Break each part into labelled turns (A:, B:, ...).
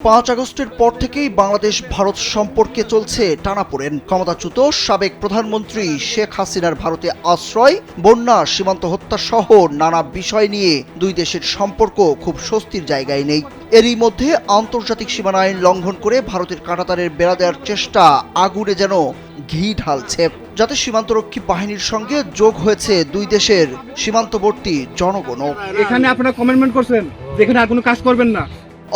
A: 5 আগস্টের পর থেকেই বাংলাদেশ ভারত সম্পর্কে চলছে টানাপোড়েন। ক্ষমতাচ্যুত সাবেক প্রধানমন্ত্রী শেখ হাসিনার ভারতে আশ্রয়, বন্যা, সীমান্ত হত্যা সহ নানা বিষয় নিয়ে দুই দেশের সম্পর্ক খুব স্বস্তির জায়গায় নেই। এরই মধ্যে আন্তর্জাতিক সীমানা আইন লঙ্ঘন করে ভারতের কাঁটাতারের বেড়া দেওয়ার চেষ্টা আগুনে যেন ঘি ঢালছে, যাতে সীমান্তরক্ষী বাহিনীর সঙ্গে যোগ হয়েছে দুই দেশের সীমান্তবর্তী জনগণও।
B: এখানে আপনারা কমেন্টমেন্ট করছেন যে এখানে আর কোনো কাজ করবেন না।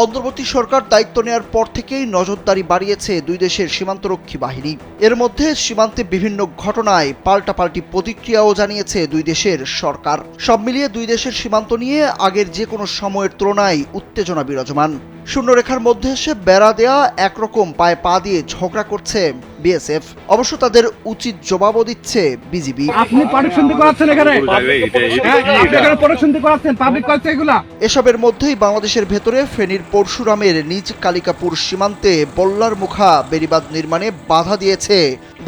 A: অন্তর্বর্তী সরকার দায়িত্ব নেওয়ার পর থেকেই নজরদারি বাড়িয়েছে দুই দেশের সীমান্তরক্ষী বাহিনী। এর মধ্যে সীমান্তে বিভিন্ন ঘটনায় পাল্টাপাল্টি প্রতিক্রিয়াও জানিয়েছে দুই দেশের সরকার। সব মিলিয়ে দুই দেশের সীমান্ত নিয়ে আগের যে কোনো সময়ের তুলনায় উত্তেজনা বিরাজমান। শূন্যরেখার মধ্যে এসে বেড়া দেয়া একরকম পায়ে পা দিয়ে ঝগড়া করছে বিএসএফ। অবশ্য তাদের উচিত জবাবও দিচ্ছে বিজিবি।
B: আপনি প্রোটেকশন করাচ্ছেন এখানে, প্রোটেকশন করাচ্ছেন পাবলিক করছে এগুলা।
A: এসবের মধ্যেই বাংলাদেশের ভেতরে ফেনীর পরশুরামের নিজ কালিকাপুর সীমান্তে বল্লার মুখা বেড়িবাঁধ নির্মাণে বাধা দিয়েছে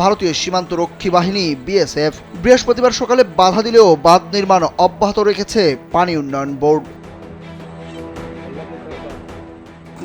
A: ভারতীয় সীমান্ত রক্ষী বাহিনী বিএসএফ। বৃহস্পতিবার সকালে বাধা দিলেও বাঁধ নির্মাণ অব্যাহত রেখেছে পানি উন্নয়ন বোর্ড।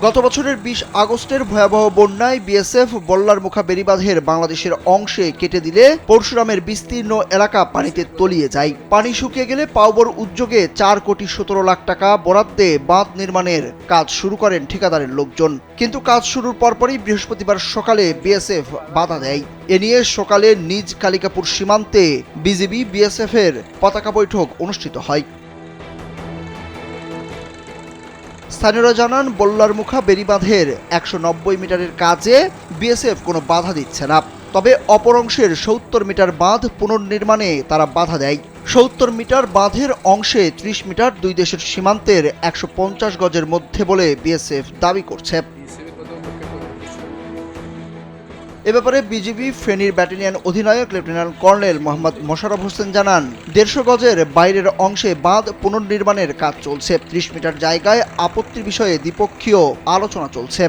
A: গত বছরের 20 আগস্টের ভয়াবহ বন্যায় বিএসএফ বল্লার মুখা বেড়িবাঁধের বাংলাদেশের অংশে কেটে দিলে পরশুরামের বিস্তীর্ণ এলাকা পানিতে তলিয়ে যায়। পানি শুকিয়ে গেলে পাওবর উদ্যোগে 4,17,00,000 টাকা বরাদ্দে বাঁধ নির্মাণের কাজ শুরু করেন ঠিকাদারের লোকজন। কিন্তু কাজ শুরুর পরপরই বৃহস্পতিবার সকালে বিএসএফ বাধা দেয়। এ নিয়ে সকালে নিজ কালিকাপুর সীমান্তে বিজিবি বিএসএফ এর পতাকা বৈঠক অনুষ্ঠিত হয়। স্থানীয়রা জানান, বল্লার মুখা বেড়িবাঁধের 190 মিটারের কাজে বিএসএফ কোনো বাধা দিচ্ছে না। তবে অপর অংশের 70 মিটার বাঁধ পুনর্নির্মাণে তারা বাধা দেয়। 70 মিটার বাঁধের অংশে 30 মিটার দুই দেশের সীমান্তের 150 গজের মধ্যে বলে বিএসএফ দাবি করছে। এ ব্যাপারে বিজিবি ফেনীর ব্যাটালিয়ন অধিনায়ক লেফটেন্যান্ট কর্নেল মোহাম্মদ মোশাররফ হোসেন জানান, 150 গজের বাইরের অংশে বাঁধ পুনর্নির্মাণের কাজ চলছে। 30 মিটার জায়গায় আপত্তির বিষয়ে দ্বিপক্ষীয় আলোচনা চলছে।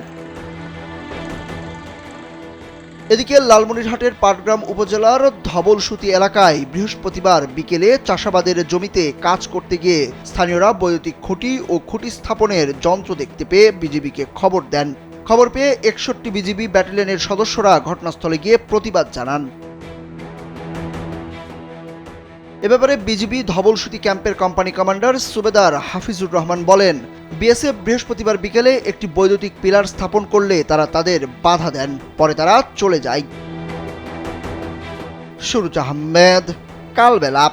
A: এদিকে লালমনিরহাটের পাটগ্রাম উপজেলার ধবলসুতি এলাকায় বৃহস্পতিবার বিকেলে চাষাবাদের জমিতে কাজ করতে গিয়ে স্থানীয়রা বৈদ্যুতিক খুঁটি ও খুঁটি স্থাপনের যন্ত্র দেখতে পেয়ে বিজিবিকে খবর দেন। খবর পেয়ে 61 বিজিবি ব্যাটালিয়নের সদস্যরা ঘটনাস্থলে গিয়ে প্রতিবাদ জানান। এ ব্যাপারে বিজিবি ধবলসুতি ক্যাম্পের কোম্পানি কমান্ডার সুবেদার হাফিজুর রহমান বলেন, বিএসএফ বৃহস্পতিবার বিকেলে একটি বৈদ্যুতিক পিলার স্থাপন করলে তারা তাদের বাধা দেন, পরে তারা চলে যায়। সুরুজ আহমেদ, কালবেলা।